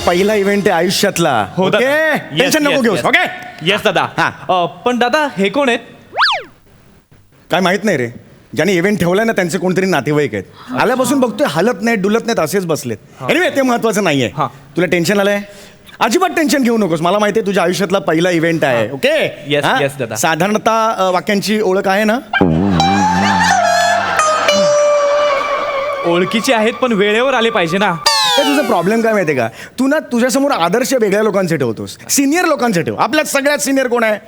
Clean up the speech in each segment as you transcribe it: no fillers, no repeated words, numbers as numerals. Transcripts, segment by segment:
पहिला इव्हेंट आहे आयुष्यातला. हो दादा. ओके, टेन्शन नको घेऊस. ओके, येस दादा. पण दादा हे कोण आहेत? काय माहित नाही रे. ज्यांनी इव्हेंट ठेवलाय ना त्यांचे कोणतरी नातेवाईक आहेत. आल्यापासून बघतोय हलत नाहीत डुलत नाहीत असेच बसलेत. एनिवे ते महत्वाचं नाहीये. तुला टेन्शन आलंय? अजिबात टेन्शन घेऊ नकोस. मला माहिती आहे तुझ्या आयुष्यातला पहिला इव्हेंट आहे. ओके, Yes, yes, दादा. साधारणतः वाक्यांची ओळख आहे ना? ओळखीचे आहेत पण वेळेवर आले पाहिजे ना. हे तुझा प्रॉब्लेम काय माहितीये का? तू ना तुझ्यासमोर आदर्श वेगळ्या लोकांचे ठेवतोस. सिनियर लोकांचे ठेव. आपल्यात सगळ्यात सिनियर कोण आहे?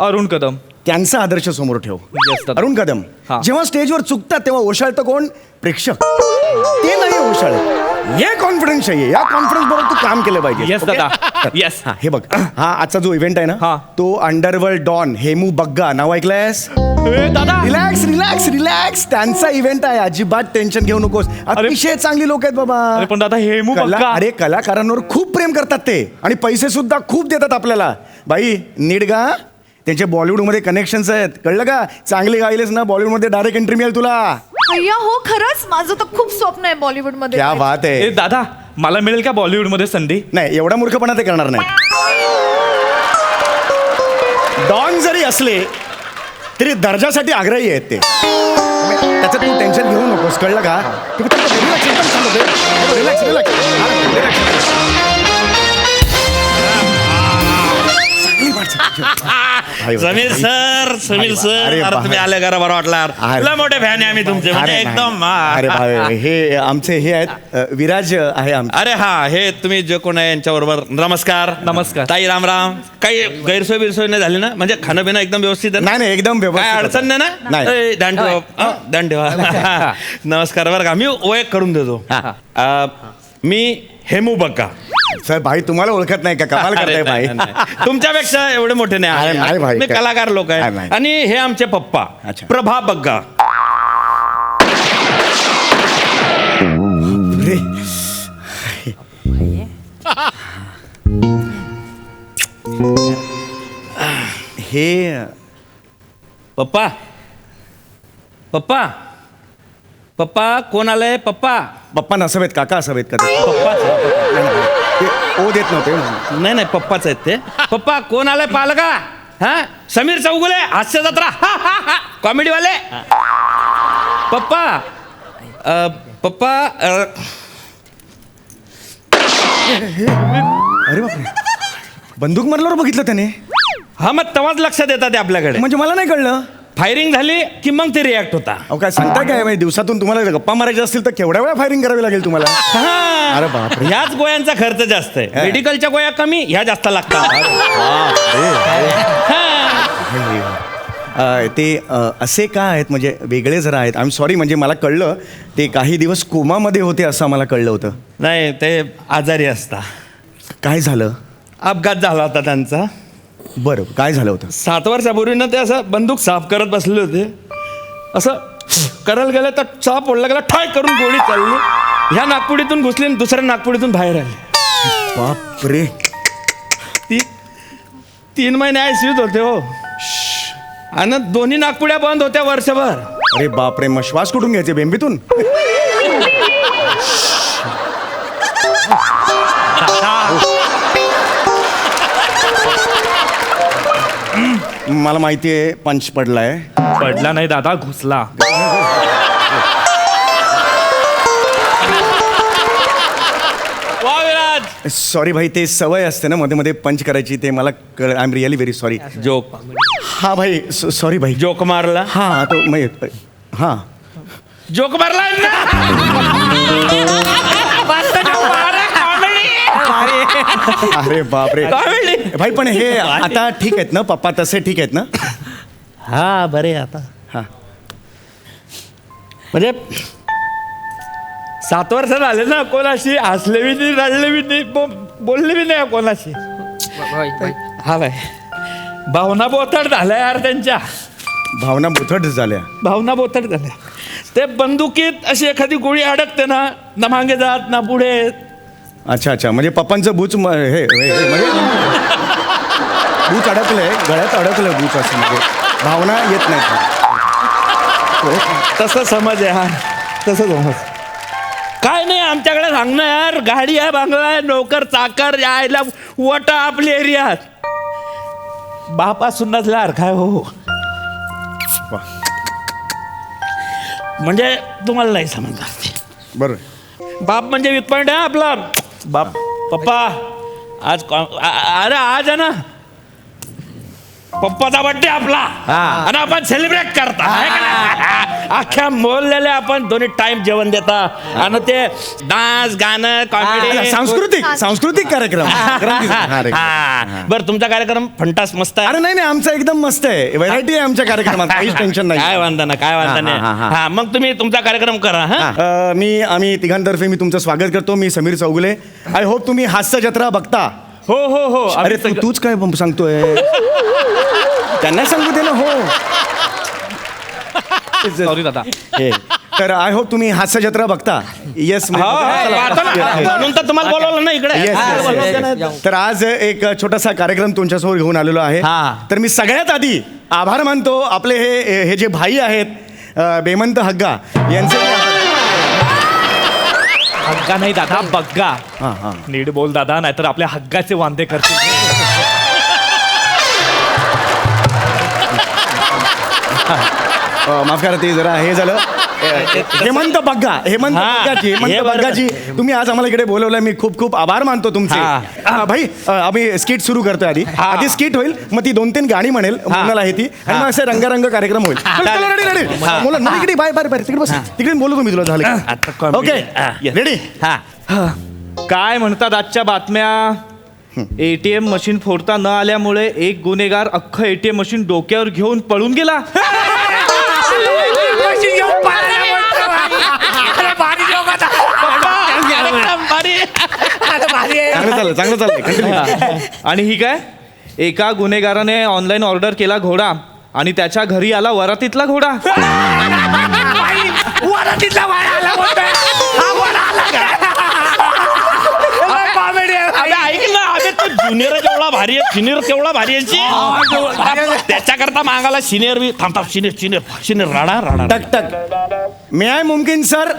अरुण कदम. त्यांचा आदर्श समोर ठेव. Yes, दादा. अरुण कदम. हा. जेव्हा स्टेजवर चुकतात तेव्हा ओशाळतं कोण? प्रेक्षक. ते नाही ओशाळत. हे कॉन्फिडन्स आहे. या कॉन्फिडन्स बरोबर तू काम केलं पाहिजे. येस दादा. येस. हा, हे बघ, हा आजचा जो इव्हेंट आहे ना, हा. तो अंडरवर्ल्ड डॉन हेमू बग्गा, नाव ऐकलंयस? दादा रिलॅक्स रिलॅक्स रिलॅक्स. त्यांचा इव्हेंट आहे. अजिबात टेन्शन घेऊ नकोस. अतिशय चांगली लोक आहेत बाबा. अरे पण दादा हेमू बघा. अरे कलाकारांवर खूप प्रेम करतात ते आणि पैसे सुद्धा खूप देतात आपल्याला. बाई नीट गा. त्यांचे बॉलिवूडमध्ये कनेक्शन्स आहेत, कळलं का? चांगले गायलेस ना बॉलिवूडमध्ये डायरेक्ट एंट्री मिळेल तुला. अय्या हो, खरंच माझं तर खूप स्वप्न आहे बॉलिवूड मध्ये. क्या बात ए आहे. दादा मला मिळेल का बॉलिवूड मध्ये संधी? नाही, एवढा मूर्खपणा ते करणार नाही. डॉन जरी असले तरी दर्जासाठी आग्रही आहेत ते. त्याचं तू टेन्शन घेऊ नकोस, कळलं का? Relax relax. समीर सर अरे अरे तुम्ही आले करा बरं वाटला. अरे. तुला मोठे फॅन आहे आम्ही तुमचे म्हणजे एकदम अरे भाई, हे आमचे हे आहेत विराज आहे आमचे. अरे हा हे तुम्ही जे कोण आहे यांच्याबरोबर नमस्कार. नमस्कार. ताई राम राम. काही गैरसोय बिरसोय नाही झाली ना? म्हणजे खाणं पिणं एकदम व्यवस्थित आहे ना? नाही एकदम काय व्यवस्थित अडचण नाही ना? नाही. ए, ध्यान ठेवा. ध्यान ठेवा. नमस्कार बरं का. मी ओळख करून देतो. मी हेमू बग्गा. सर भाई तुम्हाला ओळखत नाही का? कमाल अरे, करताय नाही, भाई. नाही. तुमच्यापेक्षा एवढे मोठे अरे, नाही नाही भाई, मी काय? कलाकार लोक नाही, आहेत. नाही. आणि हे आमचे पप्पा अच्छा. प्रभा बग्गा. रे. हे पप्पा पप्पा पप्पा कोण आलंय? पप्पा पप्पा नसावेत, काका असावेत का ते? पप्पाच ते ओ देत नव्हते. नाही नाही पप्पाच आहेत ते. पप्पा कोण आलंय? पालका. हा समीर चौगुले हास्य जत्रा कॉमेडी वाले. पप्पा पप्पा अरे बापरे, बंदूक मारल्यावर बघितलं त्याने? हा मग तेव्हाच लक्षात येतात ते आपल्याकडे. म्हणजे मला नाही कळलं. फायरिंग झाली की मग ते रिॲक्ट होता. अहो काय सांगताय काय? म्हणजे दिवसातून तुम्हाला गप्पा मारायच्या असतील तर केवढ्या वेळा फायरिंग करावी लागेल तुम्हाला? हा. अरे बापरे. ह्याच गोळ्यांचा खर्च जास्त आहे. हा. मेडिकलच्या गोळ्या कमी, ह्या जास्त लागतात. ते असे का आहेत? म्हणजे वेगळे जरा आहेत. I am sorry. म्हणजे मला कळलं ते काही दिवस कोमामध्ये होते असं मला कळलं होतं. नाही ते आजारी असता. काय झालं? अपघात झाला होता त्यांचा. बरं, काय झालं होतं? 7 वर्षापूर्वी ना ते असं बंदूक साफ करत बसले होते. असं करायला गेलं तर साप ओढला गेला, ठाय करून गोळी चालली. ह्या नागपुडीतून घुसली आणि दुसऱ्या नागपुडीतून बाहेर आले. बापरे. 3 महिने आयसीयूत होते हो. आणि दोन्ही नागपुड्या बंद होत्या वर्षभर. अरे बापरे, मग श्वास कुठून घ्यायचे? बेंबीतून? मला माहिती आहे पंच पडलाय. पडला नाही दादा, घुसला. वा विराज. सॉरी भाई, ते सवय असते ना मध्ये मध्ये पंच करायची. ते मला I am really very sorry. Joke हा भाई, सॉरी भाई. जोक मारला. हा तो हा जोक मारला अरे बापरे. Comedy. भाई पण हे आता ठीक आहेत ना? पप्पा तसे ठीक आहेत ना? हा बरे आता. हा. म्हणजे 7 वर्ष झाले ना, कोणाशी हसले बी नाही, रडले बी नाही, बोलले बी नाही कोणाशी. हा भाई भावना बोथट झाल्या यार त्यांच्या. भावना बोथट झाल्या. भावना बोथट झाल्या. ते बंदुकीत अशी एखादी गोळी अडकते ना मागे जात ना पुढे. अच्छा अच्छा. म्हणजे पप्पांचं बूच हे म्हणजे बूच अडकलंय, गळ्यात अडकलं बूच असं. म्हणजे भावना येत नाही. तसं समज आहे. हा तसं समज. काय नाही आमच्याकडे सांगणं यार, गाडी आहे, बांगला आहे, नोकर चाकर यायला वटा आपल्या एरियात. बापासून नसल्यावर काय हो. म्हणजे तुम्हाला नाही समजणार. बरोबर. बाप म्हणजे वीक पॉइंट आहे आपला. बाप पप्पा आज अरे आज आहे ना पप्पाचा बर्थडे आपला आणि आपण सेलिब्रेट करता आहे का नाही? अख्ख्या मोहल्ल्याला आपण दोन्ही टाइम जेवण देता आणि ते डान्स गाणं कॉमेडी सांस्कृतिक कार्यक्रम. बरं तुमचा कार्यक्रम फंटास मस्त आहे. अरे नाही आमचा एकदम मस्त आहे. व्हरायटी आहे आमच्या कार्यक्रमात. काहीच टेन्शन नाही. काय वांधा ना काय वांधा नाही. हा मग तुम्ही तुमचा कार्यक्रम करा. हा आम्ही तिघांतर्फे मी तुमचं स्वागत करतो. मी समीर चौगुले. आय होप तुम्ही हास्य जत्रा बघता. हो हो हो. अरे तूच काय सांगतोय. त्यांना सांगू दे ना. हो सॉरी दादा. तर आय होप तुम्ही हास्य जत्रा बघता. येस म्हणून तर तुम्हाला बोलवलं ना इकडे. तर आज एक छोटासा कार्यक्रम तुमच्यासमोर घेऊन आलेलो आहे. तर मी सगळ्यात आधी आभार मानतो आपले हे जे भाई आहेत बेमंत हग्गा यांचे. हग्गा नाही दादा, बग्गा. हां नीट बोल दादा, नाहीतर आपल्या हग्गाचे वांदे करतील. माफ करा ते जरा हे झालं. हेमंत बग्गाजी तुम्ही आज आम्हाला इकडे बोलवलं. मी खूप खूप आभार मानतो तुमचे. भाई आम्ही स्किट सुरू करतोय. आधी स्किट होईल, मग ती 2-3 गाणी म्हणेल मुलाला आहे ती, आणि मग असे रंगारंग कार्यक्रम होईल. इकडे बाय तिकडे बस. तिकडे बोलू तुम्ही. तुला झालं ओके रेडी. काय म्हणतात आजच्या बातम्या? ATM मशीन फोडता न आल्यामुळे एक गुन्हेगार अख्खं ATM मशीन डोक्यावर घेऊन पळून गेला. चांगलं चाललंय. आणि ही काय, एका गुन्हेगाराने ऑनलाईन ऑर्डर केला घोडा आणि त्याच्या घरी आला वरातीतला घोडा. ऐक ना, अबे तो ज्युनियर केवढा भारी आहे. सिनियर केवढा भारी आहे. त्याच्याकरता मागायला सिनियर बी थांबतात. सिनियर राडा टक टक. मे आय मुमकिन सर.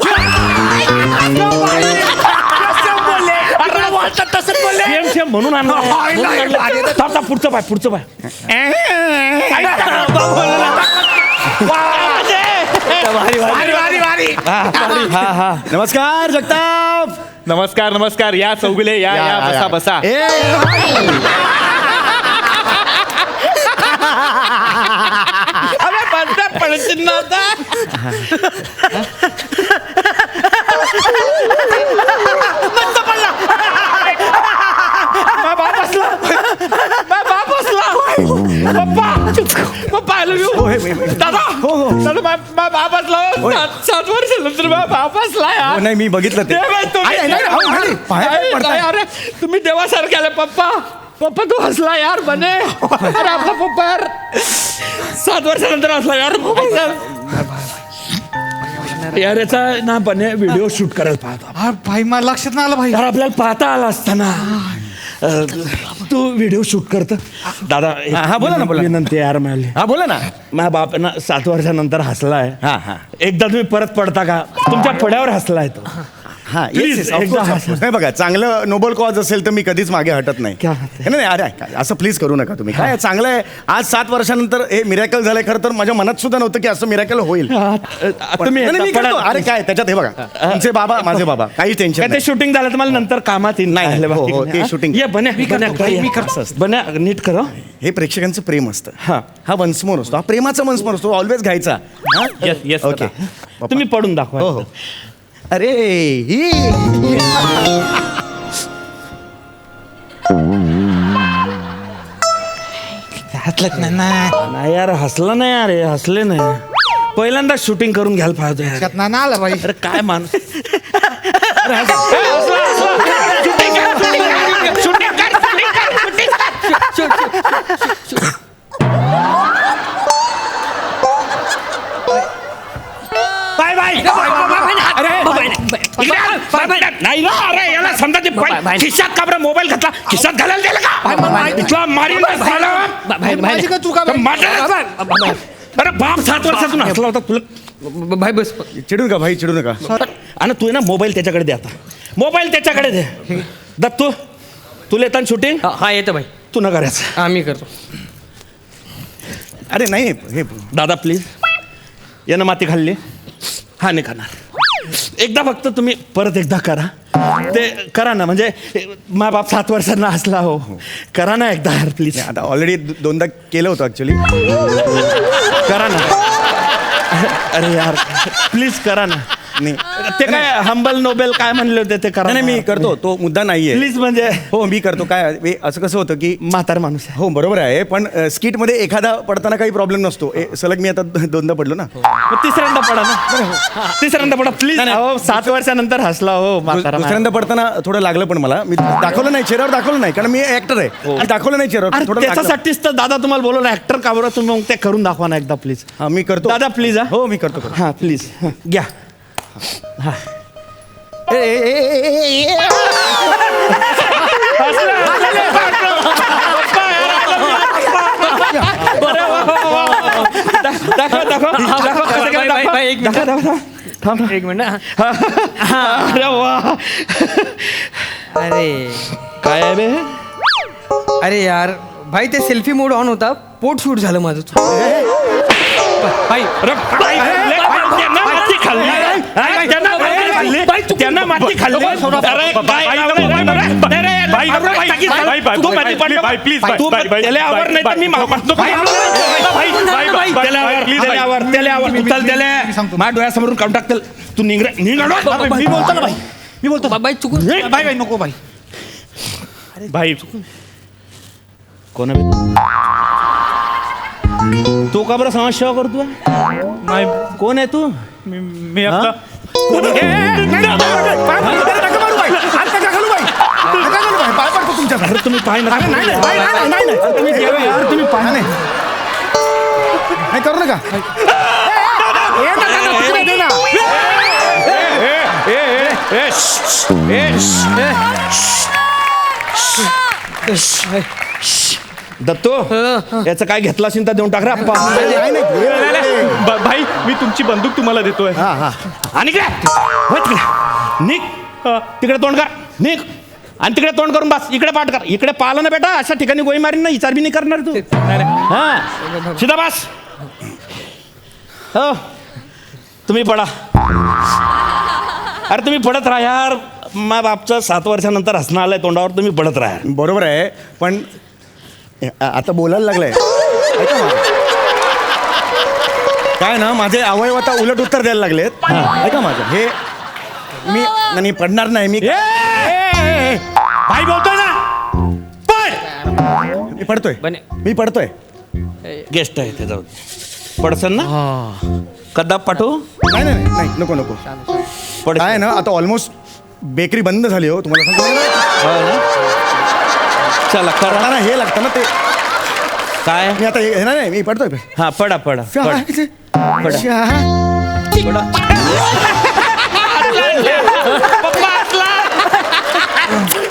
म्हणून पुढचं पाय. नमस्कार जगताप. नमस्कार. या चौगुले या बसा. पप्पा दादा 7 वर्षानंतर बापासला यार. नाही मी बघितलं ते. अरे तुम्ही देवासारखे आले पप्पा तू हसला यार बने. अरे आपला पप्पा यार 7 वर्षानंतर हसला यार. यार याचा ना बने व्हिडिओ शूट करायला पाहतो. भाई मला लक्षात नाही आलं भाई. यार आपल्याला पाहता आला असताना तू व्हिडिओ शूट करत दादा. हा बोला ना. विनंती यार मिळाली. हा बोला ना. माझ्या बाप ना 7 वर्षानंतर हसलाय. हा एकदा तुम्ही परत पडता का? तुमच्या फड्यावर हसलाय तो. हा Please, एकदा नाही बघा, चांगलं नोबल कॉज असेल तर मी कधीच मागे हटत नाही. नाही अरे असं प्लीज करू नका तुम्ही. काय चांगलं आहे. आज 7 वर्षानंतर हे मिरॅकल झालंय. खरं तर माझ्या मनात सुद्धा नव्हतं की असं मिरॅकल होईल. तुम्ही नाही, मी करतो. अरे काय त्याच्यात हे बघा, तुमचे बाबा माझे बाबा, काही टेन्शन ते शूटिंग झालं तर मला नंतर कामात येईल. नाही, हो, ते shooting. ये बन्या नीट कर. हे प्रेक्षकांचं प्रेम असतं. हा वन्समोर असतो. हा प्रेमाचा वन्समोर असतो. ऑलवेज घ्यायचा. Yes, ओके तुम्ही पडून दाखवा. हो. अरे ही नाही यार हसला नाही. अरे हसले नाही. पहिल्यांदा शूटिंग करून घ्यायला पाहिजे. लक्षात नाही आलं भाई. अरे काय मान नाही ना. अरे याला समजा ते खिशात का बरं मोबाईल घातला. खिशात घालायला दिलं का? इथला मारीन माझी का चुका भाई? अरे बाप 7 वर्षातून हसला होता तुला. भाई बस चिडू नका भाई, चिडू नका. आणि तू आहे ना मोबाईल त्याच्याकडे दे आता. मोबाईल त्याच्याकडे दे. दत्तू तुला येताना शूटिंग हा येतं भाई. तू न करायचं. हा मी करतो. अरे नाही हे दादा प्लीज. यानं माती खाल्ली, हा नाही खाणार. एकदा फक्त तुम्ही परत एकदा करा. ते करा ना, म्हणजे मा बाप 7 वर्षांना असला हो. करा ना एकदा यार प्लीज. आता ऑलरेडी 2दा केलं होतं ऍक्च्युली. करा ना. अरे यार प्लीज करा ना. नाही ते काय हंबल नोबेल काय म्हणले होते ते करा. नाही, मी करतो, तो मुद्दा नाहीये. प्लीज. म्हणजे हो मी करतो. काय असं कसं होतं की म्हातार माणूस आहे. हो बरोबर आहे, पण स्किटमध्ये एखादा पडताना काही प्रॉब्लेम नसतो. सलग मी आता 2दा पडलो ना. मग तिसऱ्यांदा पडा ना. तिसऱ्यांदा पडा प्लीज. हो 7 वर्षानंतर हसला हो म्हातारा. दुसऱ्यांदा पडताना थोडं लागलं, पण मला मी दाखवलं नाही चेहऱ्यावर, दाखवलं नाही कारण मी ऍक्टर आहे. मी दाखवलं नाही चेहऱ्यावर, अरे थोडं लागलं. त्याच्यासाठीच तर दादा तुम्हाला बोलवलं ऍक्टर का बरं. तुम्ही मग ते करून दाखवा ना एकदा प्लीज. हा मी करतो दादा प्लीज. हो मी करतो. हा प्लीज घ्या. हा दाखव दाखव एक मिनिट. अरे वा. अरे काय आहे बे. अरे यार भाई ते सेल्फी मोड ऑन होता, पोट शूट झालं माझं. भाई त्यांना माती खाल्ली. त्यांना माती खाल्ली. माझ्या डोळ्यासमोरून काढून टाकतील. तू निघ. मी बोलतो ना भाई, मी बोलतो. भाई चुकून. भाई भाई नको भाई. भाई कोण आहे तू का बरं समस्या करतो. नाही कोण आहे तू. मी आपला तुम्ही पाय नका. तुम्ही पाय नाही करू नका. दत्तो याचं काय घेतला असेल तर देऊन टाक रे अप्पा. भाई मी तुमची बंदूक तुम्हाला देतोय. आणि काय निघ. तिकडे तोंड कर. निघ. आणि तिकडे तोंड करून बस. इकडे पाठ कर. इकडे पाहिलं ना बेटा, अशा ठिकाणी गोळी मारीन ना. विचार बी नाही करणार तू. हा सीधा बस. हो तुम्ही पडा. अरे तुम्ही पडत राहा यार. मा बापचं 7 वर्षानंतर हसणं आलंय तोंडावर. तुम्ही पडत राहा. बरोबर आहे, पण आता बोलायला लागलाय. ऐका ना. काय ना माझे अवयव आता उलट उत्तर द्यायला लागलेत. ऐका माझं हे मी नाही पडणार नाही. मी भाई बोलतोय ना. पड. मी पडतोय. मी पडतोय. गेस्ट आहे ते. जाऊ पडसन ना. कदाप पाठवू. नाही नाही नाही नको नको. पड. काय ना आता ऑलमोस्ट बेकरी बंद झाली हो. तुम्हाला सांगतो चला करा ना, हे लागतं ना ते. काय मी आता हे नाही मी पडतोय. हा पडा पडा पडा. पप्पा हसला.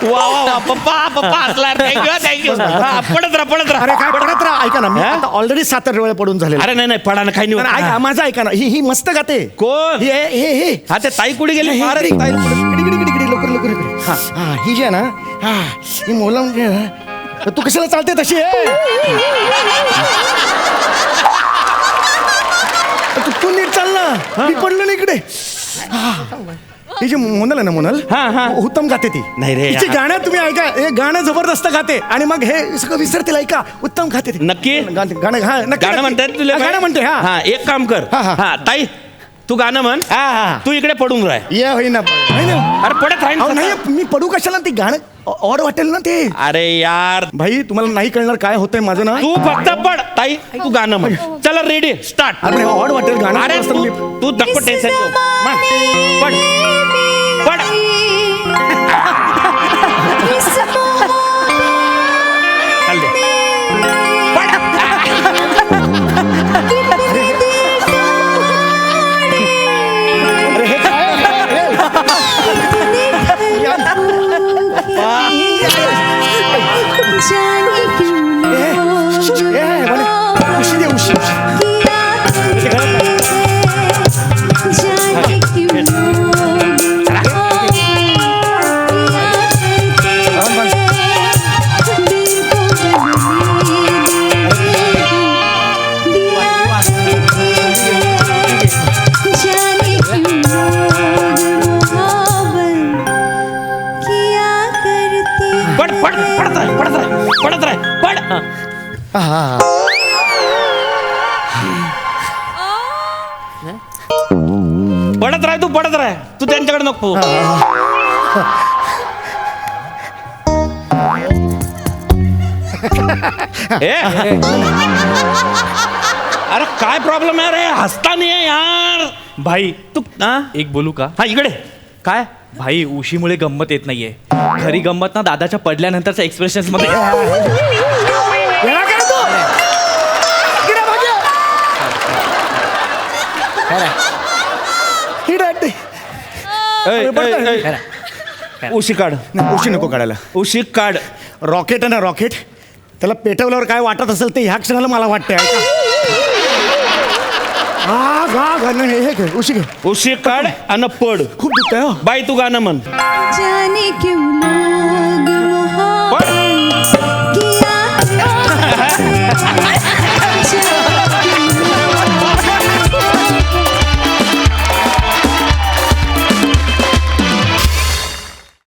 वा वा वा. पप्पा हसला. थँक्यू. पडत राहा. अरे काय पडत राहा. ऐका ना मी आता ऑलरेडी 7 वेळा पडून झाले. अरे नाही पडा ना. काही नाही. ऐका माझं ऐका ना. ही मस्त गाते. कोण हे हे हे हा ते ताई कुठे गेली. लवकर हा हा ही जी आहे ना. हा ही मुलं म्हणजे तू कशाला चालते तशी आहे. तू नीट चाल ना. मी पडलो ना इकडे. ही जी मोनल आहे ना मोनल. हा. उत्तम गाते ती. नाही रे तिची गाणं तुम्ही ऐका. हे गाणं जबरदस्त गाते आणि मग हे सगळं विसरतील. ऐका उत्तम गाते ती. नक्की गाणं हा नक्की गाणं म्हणतात तुला. गाणं म्हणते. हा हा एक काम कर. हा. ताई तू गाणं म्हण. तू इकडे पडून राह. ये होईना. अरे पडत राहील. नाही मी पडू कशाला. ते गाणं ऑड वाटेल ना ते. अरे यार भाई तुम्हाला नाही कळणार काय होतंय माझं ना. तू फक्त पड. ताई तू गाणं म्हण. चला रेडी स्टार्ट. अरे ऑड वाटेल गाणं. अरे तू नको टेन्शन घेऊ. पड पड. चाल दे. पड. अरे हे काय? उशी दे उशी. पडत राह, तू त्यांच्याकडे नको. ए, अरे काय प्रॉब्लेम आहे रे, हसता नाही आहे यार. भाई तू हा एक बोलू का? हा, इकडे काय भाई उशीमुळे गंमत येत नाहीये. खरी गंमत ना दादाच्या पडल्यानंतरच्या एक्सप्रेशन मध्ये. उशी काढ, उशी नको काढायला. उशी काढ. रॉकेट आहे ना रॉकेट, त्याला पेटवल्यावर काय वाटत असेल ते ह्या क्षणाला मला वाटतंय. हा गा गाणं हे घे, उशी घे. उशी काढ आणि पड. खूप दुखतंय हो. बाई तू गाणं म्हण. जाने क्यों लोग